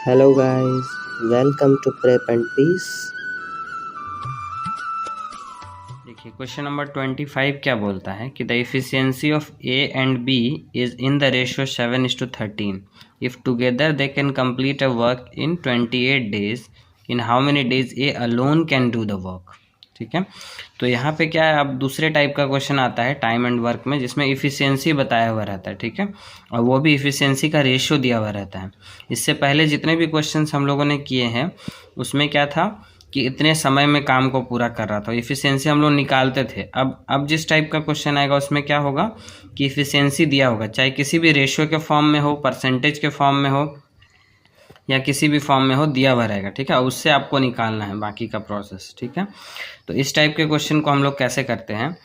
Hello guys, welcome to Prep and Peace। देखिए question number 25 क्या बोलता है कि the efficiency of A and B is in the ratio 7:13 if together they can complete a work in 28 days in how many days A alone can do the work. ठीक है, तो यहाँ पे क्या है, अब दूसरे टाइप का क्वेश्चन आता है टाइम एंड वर्क में, जिसमें इफिशियंसी बताया हुआ रहता है। ठीक है, और वो भी इफिशियंसी का रेशियो दिया हुआ रहता है। इससे पहले जितने भी क्वेश्चंस हम लोगों ने किए हैं उसमें क्या था कि इतने समय में काम को पूरा कर रहा था, इफिशियंसी हम लोग निकालते थे। अब जिस टाइप का क्वेश्चन आएगा उसमें क्या होगा कि इफिशियंसी दिया होगा, चाहे किसी भी रेशियो के फॉर्म में हो, परसेंटेज के फॉर्म में हो, या किसी भी फॉर्म में हो, दिया हुआ रहेगा। ठीक है, उससे आपको निकालना है बाकी का प्रोसेस। ठीक है, तो इस टाइप के क्वेश्चन को हम लोग कैसे करते हैं,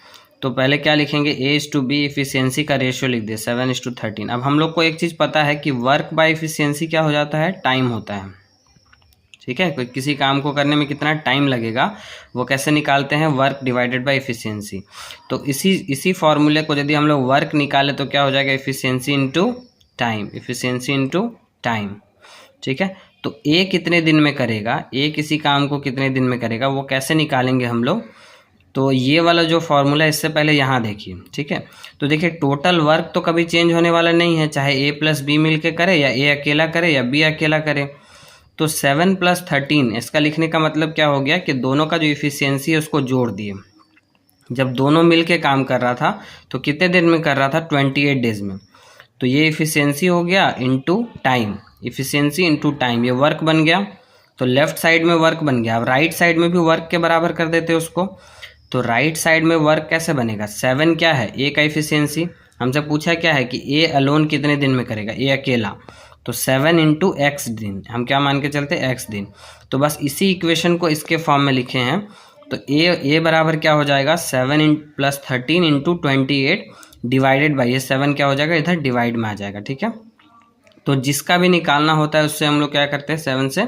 तो पहले क्या लिखेंगे, A/B इफिशियंसी का रेशियो लिख दे 7:13। अब हम लोग को एक चीज़ पता है कि वर्क बाय इफिशियंसी क्या हो जाता है, टाइम होता है। ठीक है, कोई किसी काम को करने में कितना टाइम लगेगा वो कैसे निकालते हैं, वर्क डिवाइडेड बाय इफिशियंसी। तो इसी फॉर्मूले को यदि हम लोग वर्क निकाले तो क्या हो जाएगा, efficiency into time, efficiency into time. ठीक है, तो ए कितने दिन में करेगा, ए किसी काम को कितने दिन में करेगा, वो कैसे निकालेंगे हम लोग। तो ये वाला जो फॉर्मूला है इससे पहले यहाँ देखिए। ठीक है, तो देखिए टोटल वर्क तो कभी चेंज होने वाला नहीं है, चाहे ए प्लस बी मिल के करे, या ए अकेला करे, या बी अकेला करे। तो 7 + 13 इसका लिखने का मतलब क्या हो गया कि दोनों का जो इफिशियंसी है उसको जोड़ दिए। जब दोनों मिल के काम कर रहा था तो कितने दिन में कर रहा था, 28 डेज में। तो ये इफिशियंसी हो गया into time, efficiency into time, ये वर्क बन गया। तो लेफ्ट साइड में वर्क बन गया। अब राइट साइड में भी वर्क के बराबर कर देते उसको। तो राइट साइड में वर्क कैसे बनेगा, 7 क्या है, ए का इफिशियंसी। हमसे पूछा क्या है कि ए अलोन कितने दिन में करेगा, ए अकेला। तो 7 × x दिन, हम क्या मान के चलते, x दिन। तो बस इसी इक्वेशन को इसके फॉर्म में लिखे हैं। तो ए बराबर क्या हो जाएगा, 7 + 13 × 28 डिवाइडेड बाई, ये 7 क्या हो जाएगा, इधर डिवाइड में आ जाएगा। ठीक है, तो जिसका भी निकालना होता है उससे हम लोग क्या करते हैं, 7 से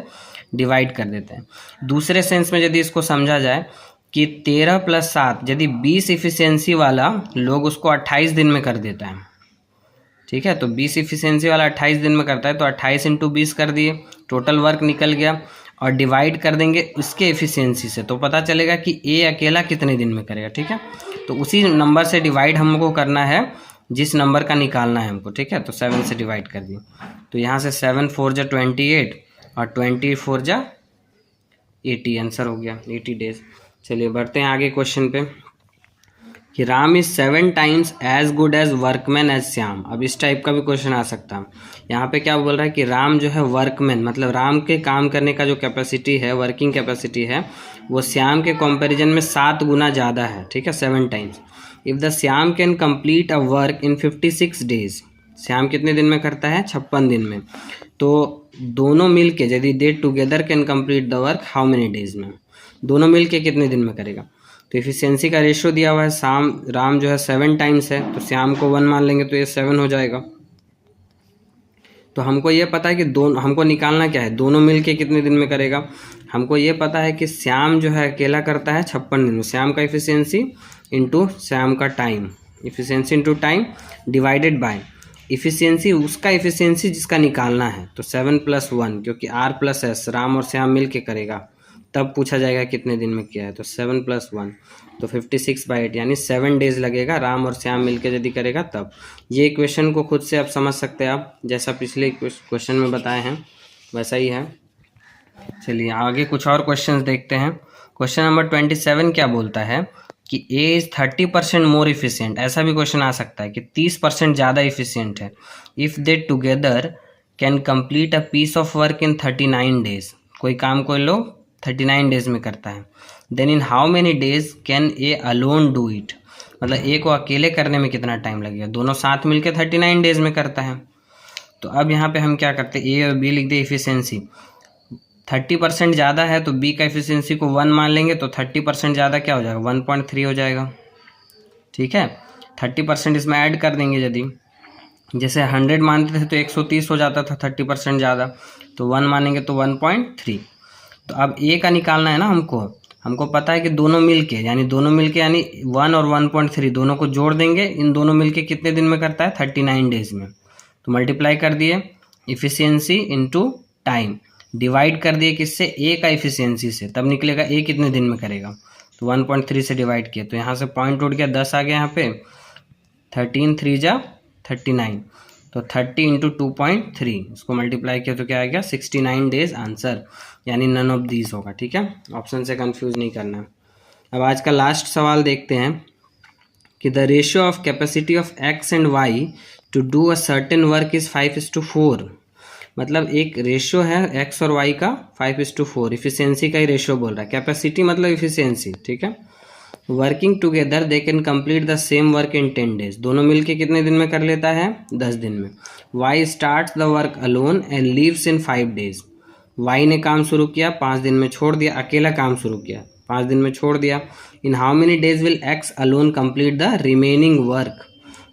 डिवाइड कर देते हैं। दूसरे सेंस में यदि इसको समझा जाए कि 13 + 7 यदि 20 इफिशियंसी वाला लोग उसको 28 दिन में कर देता है। ठीक है, तो 20 इफिशियंसी वाला 28 दिन में करता है, तो 28 × 20 कर दिए, टोटल वर्क निकल गया। और डिवाइड कर देंगे उसके इफिशियंसी से, तो पता चलेगा कि ए अकेला कितने दिन में करेगा। ठीक है, तो उसी नंबर से डिवाइड हमको करना है जिस नंबर का निकालना है हमको। ठीक है, तो 7 से डिवाइड कर दिए, तो यहाँ से 7 × 4 = 28 और 20 × 4 = 80, आंसर हो गया 80 डेज। चलिए बढ़ते हैं आगे क्वेश्चन पे कि Ram is 7 times as good as workman as Shyam. अब इस टाइप का भी क्वेश्चन आ सकता है। यहाँ पे क्या बोल रहा है कि राम जो है वर्कमैन, मतलब राम के काम करने का जो कैपेसिटी है, वर्किंग कैपेसिटी है, वो श्याम के कंपैरिजन में 7 गुना ज़्यादा है। ठीक है, 7 times. If the Shyam can complete a work in 56 days, Shyam कितने दिन में करता है, 56 दिन में। तो दोनों मिल के यदि दे together can complete the work how many days में, दोनों मिल के कितने दिन में करेगा। तो इफिशियंसी का रेशियो दिया हुआ है, राम जो है 7 टाइम्स है, तो श्याम को 1 मान लेंगे तो ये 7 हो जाएगा। तो हमको ये पता है कि हमको निकालना क्या है, दोनों मिलके कितने दिन में करेगा। हमको ये पता है कि श्याम जो है अकेला करता है 56 दिन में, श्याम का इफिशियंसी इंटू श्याम का time, efficiency into time divided by efficiency, उसका इफिशियंसी जिसका निकालना है। तो 7 + 1, क्योंकि R + S राम और श्याम मिल के करेगा, तब पूछा जाएगा कितने दिन में किया है। तो 7 + 1 तो 56/8, यानी 7 डेज लगेगा राम और श्याम मिलकर यदि करेगा तब। ये इक्वेशन को खुद से आप समझ सकते हैं, आप जैसा पिछले क्वेश्चन में बताए हैं वैसा ही है। चलिए आगे कुछ और क्वेश्चंस देखते हैं। क्वेश्चन नंबर 27 क्या बोलता है कि ए इज़ 30% मोर इफिशियंट। ऐसा भी क्वेश्चन आ सकता है कि 30% ज़्यादा इफिशियंट है। If they together can complete a piece of work in 39 days, कोई काम कोई लोग 39 डेज में करता है। Then in how many days can A alone do it, मतलब ए को अकेले करने में कितना टाइम लगेगा, दोनों साथ मिलकर 39 डेज में करता है। तो अब यहाँ पे हम क्या करते हैं, ए और बी लिख दे इफिशियंसी। 30% ज़्यादा है तो बी का इफिशियंसी को 1 मान लेंगे, तो 30% ज़्यादा क्या हो जाएगा, 1.3 हो जाएगा। ठीक है, 30% इसमें ऐड कर देंगे, यदि जैसे 100 मानते थे तो 130 हो जाता था 30% ज़्यादा, तो 1 मानेंगे तो 1.3। तो अब ए का निकालना है ना हमको पता है कि दोनों मिलके, यानी 1 और 1.3 दोनों को जोड़ देंगे, इन दोनों मिलके कितने दिन में करता है, 39 डेज में। तो मल्टीप्लाई कर दिए इफिशियंसी इंटू टाइम, डिवाइड कर दिए किससे, ए का एफिशिएंसी से, तब निकलेगा ए कितने दिन में करेगा। तो 1.3 से डिवाइड किया तो यहाँ से पॉइंट उठ गया, 10 आ गया यहाँ पे, 13 3 जा 39, तो 30 इंटू 2.3 इसको मल्टीप्लाई किया तो क्या आ गया 69 डेज आंसर, यानी नन ऑफ दीज होगा। ठीक है, ऑप्शन से कंफ्यूज नहीं करना है। अब आज का लास्ट सवाल देखते हैं कि the ratio of capacity of X and Y to do a certain work is 5:4। मतलब एक रेशियो है एक्स और वाई का 5:4, इफिशियंसी का ही रेशियो बोल रहा है, कैपेसिटी मतलब इफिशियंसी। ठीक है, working together they can complete the same work in 10 days, दोनों मिलके कितने दिन में कर लेता है, 10 दिन में। Y starts the work alone and leaves in 5 days, Y ने काम शुरू किया 5 दिन में छोड़ दिया, अकेला काम शुरू किया 5 दिन में छोड़ दिया। इन how many days will x alone complete the remaining work,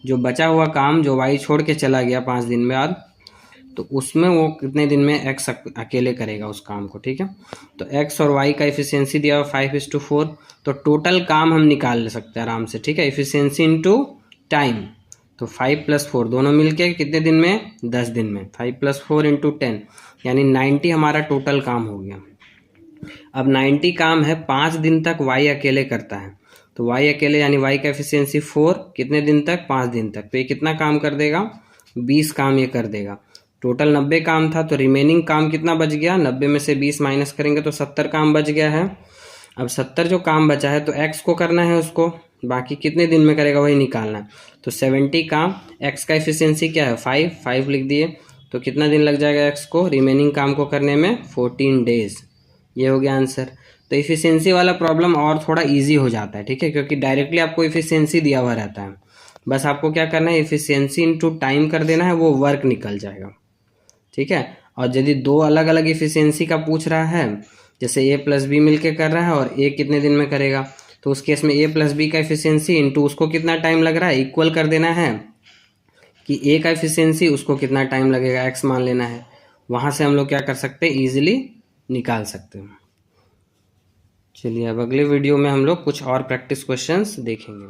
जो बचा हुआ काम जो वाई छोड़ के चला गया 5 दिन बाद, तो उसमें वो कितने दिन में एक्स अकेले करेगा उस काम को। ठीक है, तो एक्स और वाई का इफिशियंसी दिया हुआ 5:4, तो टोटल काम हम निकाल ले सकते हैं आराम से। ठीक है, इफिशियंसी इनटू टाइम, तो 5 + 4 दोनों मिलके कितने दिन में, 10 दिन में। 5 + 4 इंटू 10 यानी 90 हमारा टोटल काम हो गया। अब 90 काम है 5 दिन तक वाई अकेले करता है, तो वाई अकेले यानी वाई का एफिशिएंसी 4, कितने दिन तक, 5 दिन तक, तो ये कितना काम कर देगा, 20 काम ये कर देगा। टोटल 90 काम था, तो रिमेनिंग काम कितना बच गया, 90 में से 20 माइनस करेंगे तो 70 काम बच गया है। अब 70 जो काम बचा है तो एक्स को करना है उसको, बाकी कितने दिन में करेगा वही निकालना है। तो 70 काम, एक्स का एफिशिएंसी क्या है 5 लिख दिए, तो कितना दिन लग जाएगा एक्स को रिमेनिंग काम को करने में, 14 डेज। ये हो गया आंसर। तो इफिशियंसी वाला प्रॉब्लम और थोड़ा इजी हो जाता है। ठीक है, क्योंकि डायरेक्टली आपको इफिशियंसी दिया हुआ रहता है, बस आपको क्या करना है, इफिशियंसी इनटू टाइम कर देना है, वो वर्क निकल जाएगा। ठीक है, और यदि दो अलग अलग इफिशियंसी का पूछ रहा है, जैसे ए प्लस बी मिलके कर रहा है और ए कितने दिन में करेगा, तो उस केस में ए प्लस बी का इफिशियंसी इंटू उसको कितना टाइम लग रहा है, इक्वल कर देना है कि ए का इफिशियंसी उसको कितना टाइम लगेगा, एक्स मान लेना है। वहां से हम लोग क्या कर सकते हैं, ईजिली निकाल सकते हैं। चलिए अब अगले वीडियो में हम लोग कुछ और प्रैक्टिस क्वेश्चंस देखेंगे।